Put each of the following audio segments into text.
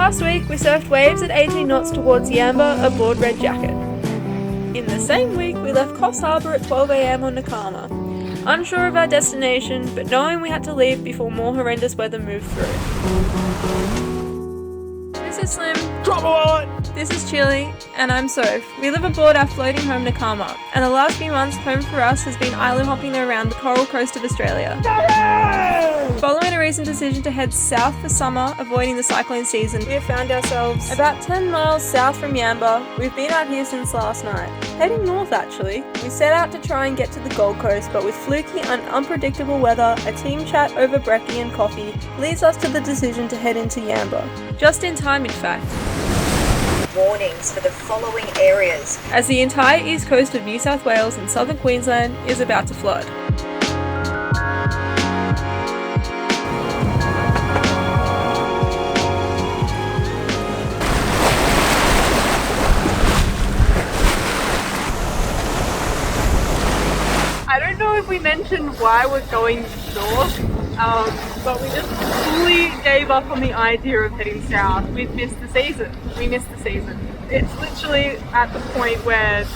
Last week we surfed waves at 18 knots towards Yamba aboard Red Jacket. In the same week we left Coffs Harbour at 12 AM on Nakama. Unsure of our destination, but knowing we had to leave before more horrendous weather moved through. This is Slim. Drop a wallet! This is Chili, and I'm Soph. We live aboard our floating home Nakama, and the last few months home for us has been island hopping around the coral coast of Australia. Following a recent decision to head south for summer, avoiding the cyclone season, we have found ourselves about 10 miles south from Yamba. We've been out here since last night. Heading north actually. We set out to try and get to the Gold Coast, but with fluky and unpredictable weather, a team chat over brekkie and coffee leads us to the decision to head into Yamba. Just in time, in fact. Warnings for the following areas, as the entire east coast of New South Wales and southern Queensland is about to flood. I don't know if we mentioned why we're going north, but we just fully gave up on the idea of heading south. We've missed the season. We missed the season. It's literally at the point where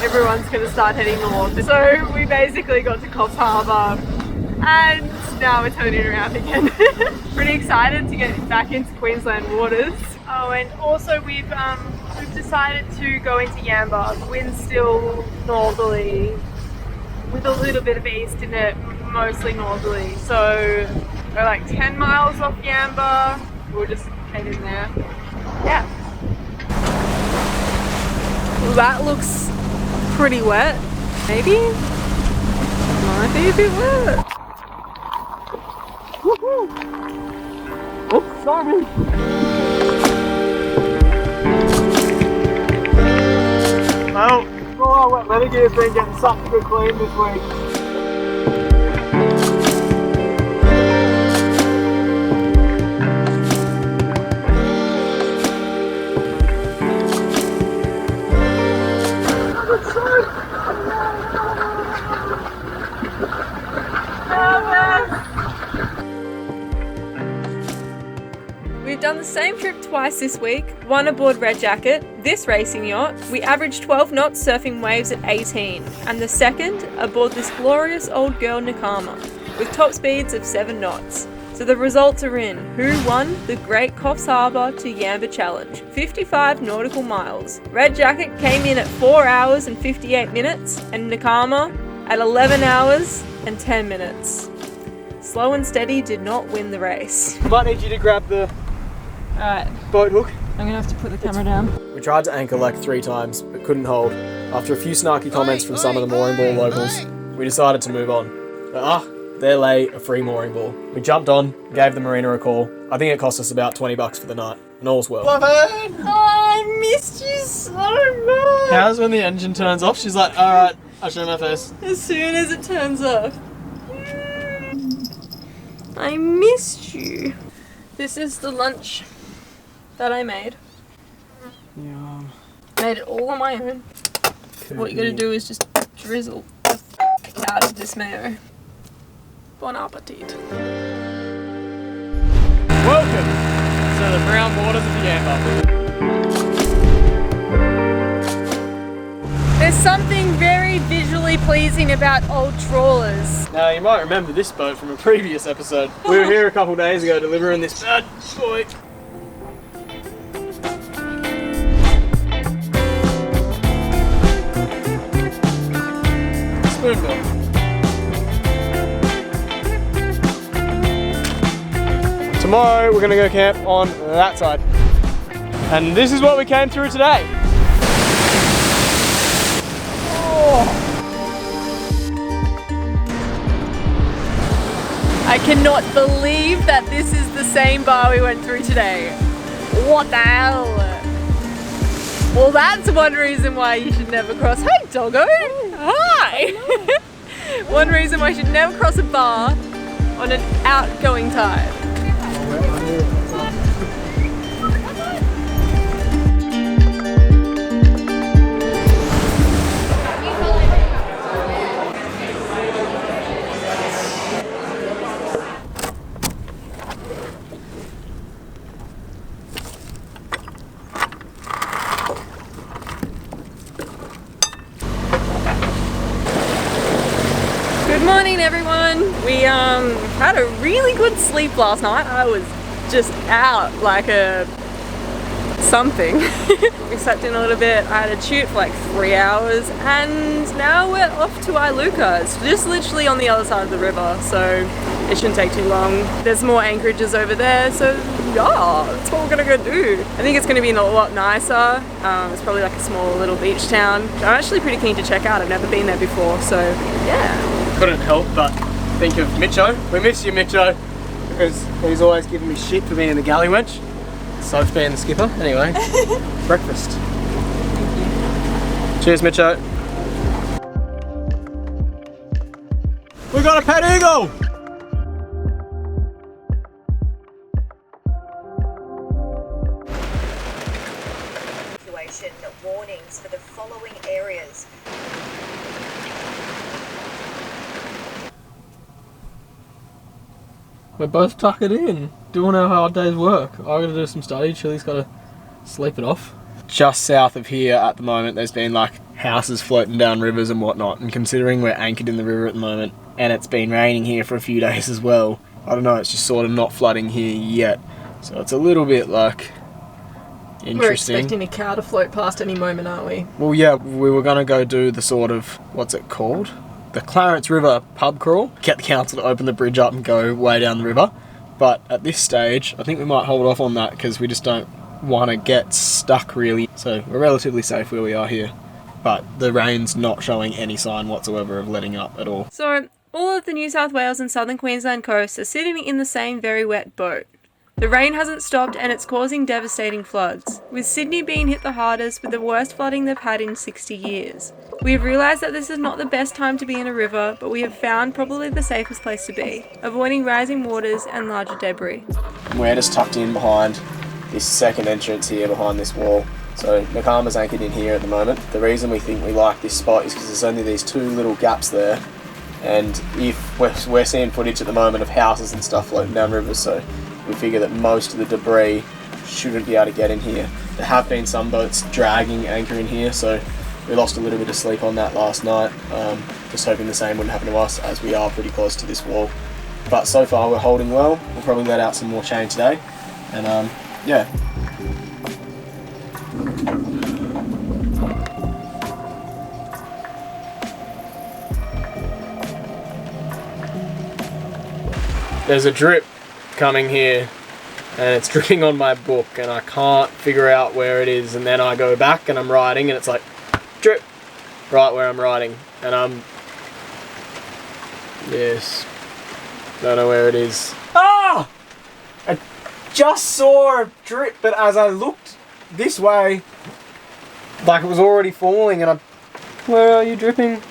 everyone's going to start heading north. So we basically got to Coffs Harbour and now we're turning around again. Pretty excited to get back into Queensland waters. Oh, and also we've decided to go into Yamba. The wind's still northerly, with a little bit of east in it, mostly northerly. So we're like 10 miles off Yamba. We'll just head in there. Yeah. Well, that looks pretty wet. Maybe? Might be a bit wet. Woohoo! Oops, sorry. Well, all our wet weather gear's been getting sucked good clean this week. We've done the same trip twice this week, one aboard Red Jacket, this racing yacht. We averaged 12 knots surfing waves at 18, and the second aboard this glorious old girl Nakama, with top speeds of 7 knots. So the results are in. Who won the Great Coffs Harbour to Yamba Challenge? 55 nautical miles. Red Jacket came in at 4 hours and 58 minutes, and Nakama at 11 hours and 10 minutes. Slow and Steady did not win the race. Might need you to grab the boat hook. I'm gonna have to put the camera down. We tried to anchor like 3 times, but couldn't hold. After a few snarky comments from some of the mooring ball locals, we decided to move on. But there lay a free mooring ball. We jumped on, gave the marina a call. I think it cost us about $20 for the night, and all's well. Love it! Oh, I missed you so much! How's when the engine turns off? She's like, alright, I'll show my face. As soon as it turns off. I missed you. This is the lunch that I made. Yum. Made it all on my own. What you gotta do is just drizzle the out of this mayo. Bon appetit. Welcome to the brown waters of Yamba. There's something very visually pleasing about old trawlers. Now you might remember this boat from a previous episode. We were here a couple days ago delivering this bad boy. Spoonbill. Tomorrow we're going to go camp on that side. And this is what we came through today. I cannot believe that this is the same bar we went through today. What the hell? Well, that's one reason why you should never cross. Hey, doggo! Hi! One reason why you should never cross a bar on an outgoing tide. We had a really good sleep last night. I was just out like a something. We slept in a little bit. I had a shoot for like 3 hours, and now we're off to Iluka. It's just literally on the other side of the river, so it shouldn't take too long. There's more anchorages over there, so yeah, that's what we're gonna go do. I think it's gonna be a lot nicer. It's probably like a small little beach town. I'm actually pretty keen to check out. I've never been there before, so yeah. Couldn't help but think of Mitcho. We miss you, Mitcho, because he's always giving me shit for being in the galley wench. Soph being the skipper. Anyway, breakfast. Cheers, Mitcho. We got a pet eagle! Warnings for the following areas. We're both tucking in, doing our hard day's work. I gotta do some study, Chili's gotta sleep it off. Just south of here at the moment, there's been like houses floating down rivers and whatnot, and considering we're anchored in the river at the moment, and it's been raining here for a few days as well, I don't know, it's just sort of not flooding here yet. So it's a little bit like interesting. We're expecting a cow to float past any moment, aren't we? Well, yeah, we were gonna go do the sort of, what's it called? The Clarence River pub crawl. Get the council to open the bridge up and go way down the river. But at this stage, I think we might hold off on that because we just don't want to get stuck really. So we're relatively safe where we are here. But the rain's not showing any sign whatsoever of letting up at all. So all of the New South Wales and southern Queensland coasts are sitting in the same very wet boat. The rain hasn't stopped and it's causing devastating floods, with Sydney being hit the hardest with the worst flooding they've had in 60 years. We have realised that this is not the best time to be in a river, but we have found probably the safest place to be, avoiding rising waters and larger debris. We're just tucked in behind this second entrance here behind this wall. So Nakama's anchored in here at the moment. The reason we think we like this spot is because there's only these two little gaps there, and if we're seeing footage at the moment of houses and stuff floating down rivers, so we figure that most of the debris shouldn't be able to get in here. There have been some boats dragging anchor in here, so we lost a little bit of sleep on that last night. Just hoping the same wouldn't happen to us, as we are pretty close to this wall. But so far we're holding well. We'll probably let out some more chain today, and yeah. There's a drip coming here, and it's dripping on my book, and I can't figure out where it is, and then I go back and I'm writing and it's like drip right where I'm writing, and I'm yes, don't know where it is. Ah! I just saw a drip, but as I looked this way, like it was already falling, and I'm, where are you dripping?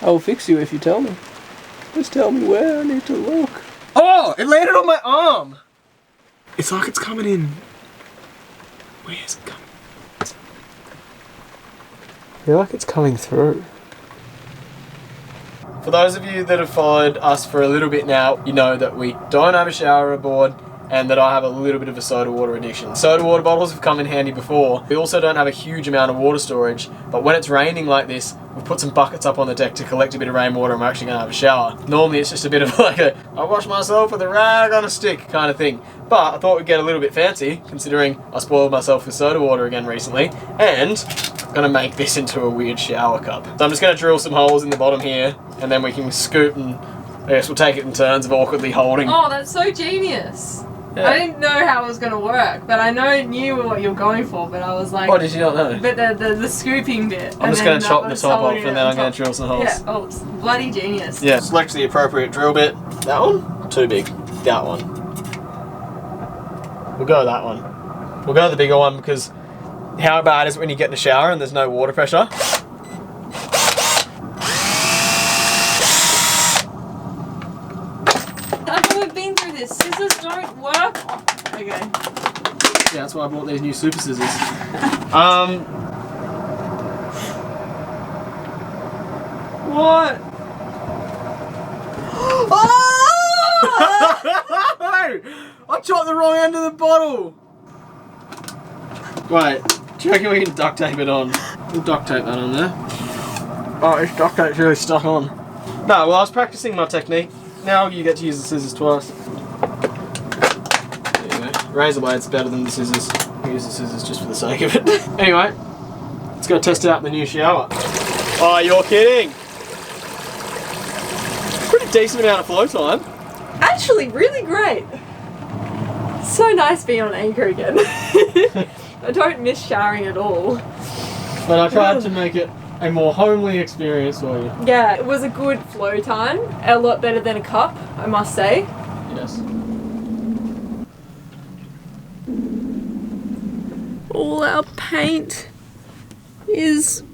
I'll fix you if you tell me. Just tell me where I need to look. Oh, it landed on my arm. It's like it's coming in. Where is it coming? I feel like it's coming through. For those of you that have followed us for a little bit now, you know that we don't have a shower aboard, and that I have a little bit of a soda water addiction. Soda water bottles have come in handy before. We also don't have a huge amount of water storage, but when it's raining like this, we've put some buckets up on the deck to collect a bit of rainwater, and we're actually going to have a shower. Normally it's just a bit of like a, I wash myself with a rag on a stick kind of thing. But I thought we'd get a little bit fancy, considering I spoiled myself with soda water again recently, and I'm going to make this into a weird shower cup. So I'm just going to drill some holes in the bottom here, and then we can scoop, and I guess we'll take it in turns of awkwardly holding. Oh, that's so genius. Yeah. I didn't know how it was going to work, but I knew what you were going for, but I was like... Oh, did you not know? But the scooping bit. I'm just going to chop the top off, and then I'm going to drill some holes. Yeah, oh, it's bloody genius. Yeah, select the appropriate drill bit. That one? Too big. That one. We'll go that one. We'll go the bigger one, because how bad is it when you get in the shower and there's no water pressure? Scissors don't work. Okay. Yeah, that's why I bought these new super scissors. What? Oh! I chopped the wrong end of the bottle. Wait, do you reckon we can duct tape it on? We'll duct tape that on there. Oh, this duct tape's really stuck on. No, well, I was practicing my technique. now you get to use the scissors twice. There you go. Razor blade's better than the scissors. I use the scissors just for the sake of it. Anyway, let's go test out the new shower. Oh, you're kidding! Pretty decent amount of flow time. Actually, really great. So nice being on anchor again. I don't miss showering at all. But I tried to make it a more homely experience for you. Yeah, it was a good flow time. A lot better than a cup, I must say. Yes. All our paint is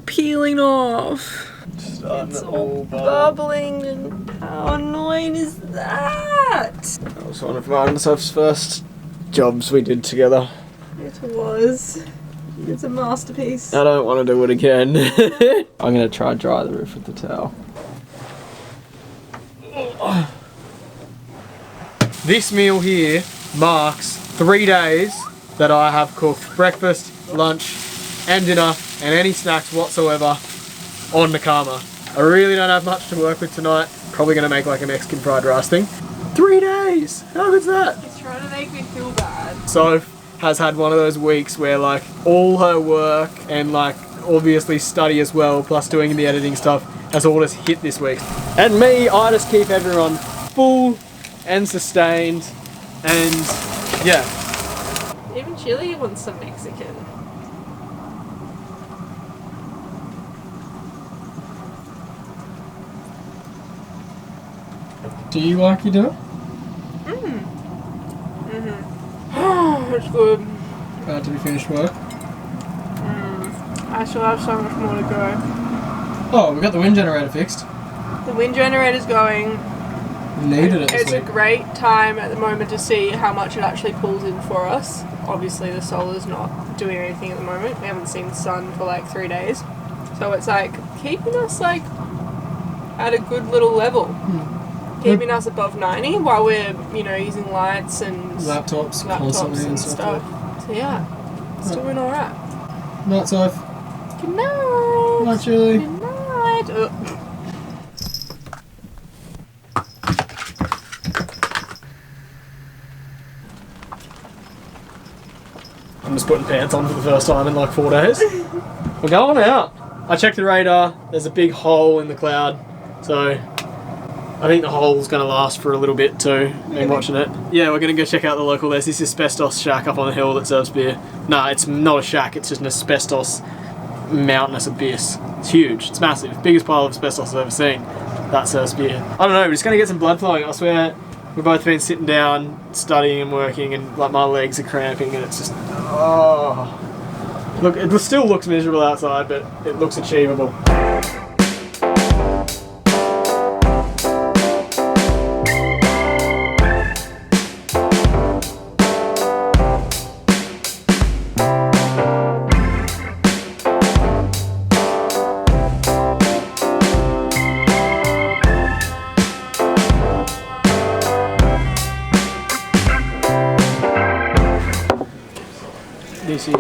peeling off. It's all bubbling, and how annoying is that? That was one of mine and Soph's first jobs we did together. It was. It's a masterpiece. I don't want to do it again. I'm going to try and dry the roof with the towel. This meal here marks 3 days that I have cooked breakfast, lunch and dinner and any snacks whatsoever on Nakama. I really don't have much to work with tonight. Probably going to make like a Mexican fried rice thing. 3 days! How good's that? He's trying to make me feel bad. Soph has had one of those weeks where like all her work and like obviously study as well, plus doing the editing stuff, has all just hit this week. And me, I just keep everyone full and sustained and yeah. Even Chili wants some Mexican. Do you like your dinner? It's good. Glad to be finished work. I still have so much more to go. Oh, we got the wind generator fixed. The wind generator's going. Needed it this It's a week. great time at the moment to see how much it actually pulls in for us. Obviously the solar's not doing anything at the moment. We haven't seen the sun for like 3 days. So it's like keeping us like at a good little level. Keeping us above 90 while we're, you know, using lights and Laptops constantly and stuff. So yeah, it's doing alright. Night, Soph. Good night. Night, Julie. Good night. I'm just putting pants on for the first time in like 4 days. We're going out. I checked the radar. There's a big hole in the cloud. So I think the hole's going to last for a little bit too. Been watching it. Yeah, we're going to go check out the local. There's this asbestos shack up on the hill that serves beer. Nah, it's not a shack. It's just an asbestos mountainous abyss. It's huge. It's massive. Biggest pile of asbestos I've ever seen. That serves beer. I don't know. We're just going to get some blood flowing. I swear we've both been sitting down, studying and working, and like my legs are cramping, and it's just oh. Look, it still looks miserable outside, but it looks achievable. This is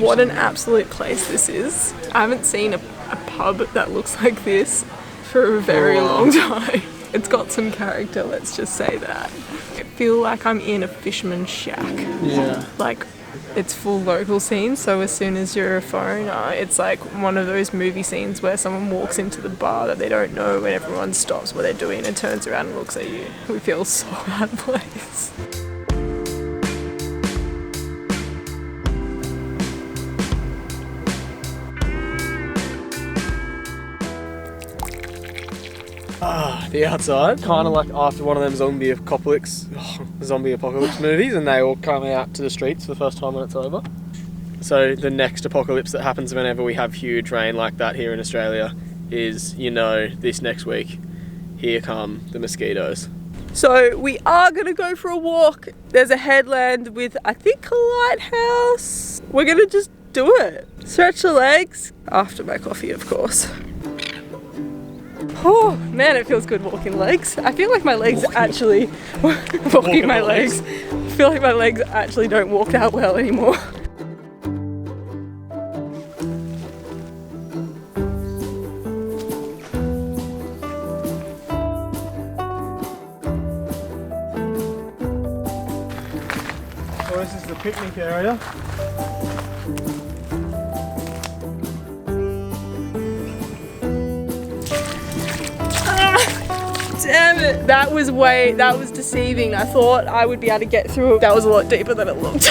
What an absolute place this is. I haven't seen a pub that looks like this for a very long time. It's got some character, let's just say that. I feel like I'm in a fisherman's shack. Yeah. Like, it's full local scenes, so as soon as you're a foreigner, it's like one of those movie scenes where someone walks into the bar that they don't know and everyone stops what they're doing and turns around and looks at you. We feel so out of place. The outside, kind of like after one of them zombie apocalypse movies, and they all come out to the streets for the first time when it's over. So the next apocalypse that happens whenever we have huge rain like that here in Australia is, you know, this next week. Here come the mosquitoes. So we are gonna go for a walk. There's a headland with, I think, a lighthouse. We're gonna just do it. Stretch the legs, after my coffee, of course. Oh man, it feels good walking legs. I feel like my legs actually walking my legs. I feel like my legs actually don't walk that well anymore. Well, this is the picnic area. Damn it! That was deceiving. I thought I would be able to get through. That was a lot deeper than it looked.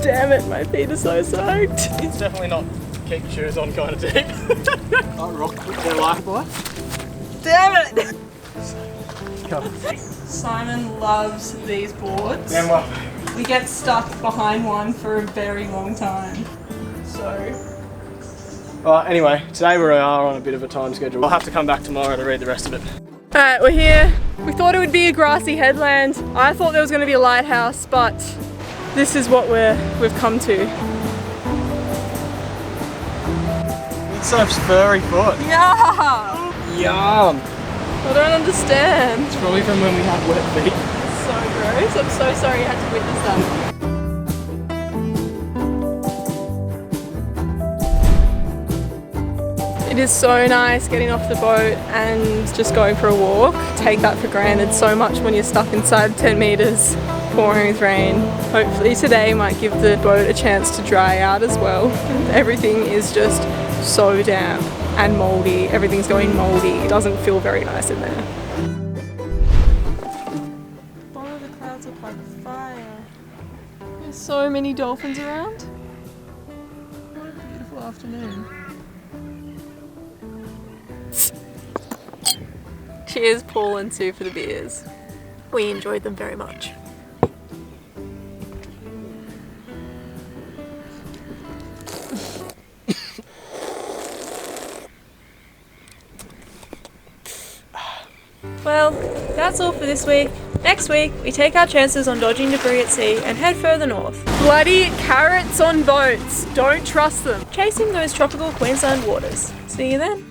Damn it, my feet are so soaked. It's definitely not keep your shoes on kind of deep. Oh, rock, their life boy. Damn it! Come. Simon loves these boards. Damn well. We get stuck behind one for a very long time. So, Anyway, today we are on a bit of a time schedule. I'll have to come back tomorrow to read the rest of it. alright, we're here. We thought it would be a grassy headland. I thought there was going to be a lighthouse, but this is what we've come to. It's Soph's furry foot. Yeah! Yum. I don't understand. It's probably from when we had wet feet. So gross. I'm so sorry you had to witness that. It is so nice getting off the boat and just going for a walk. Take that for granted so much when you're stuck inside 10 meters, pouring with rain. Hopefully today might give the boat a chance to dry out as well. Everything is just so damp and moldy. Everything's going moldy. It doesn't feel very nice in there. Bottom of the clouds look like fire. There's so many dolphins around. What a beautiful afternoon. Cheers, Paul and Sue, for the beers. We enjoyed them very much. Well, that's all for this week. Next week, we take our chances on dodging debris at sea and head further north, Bloody carrots on boats. Don't trust them. chasing those tropical Queensland waters. See you then.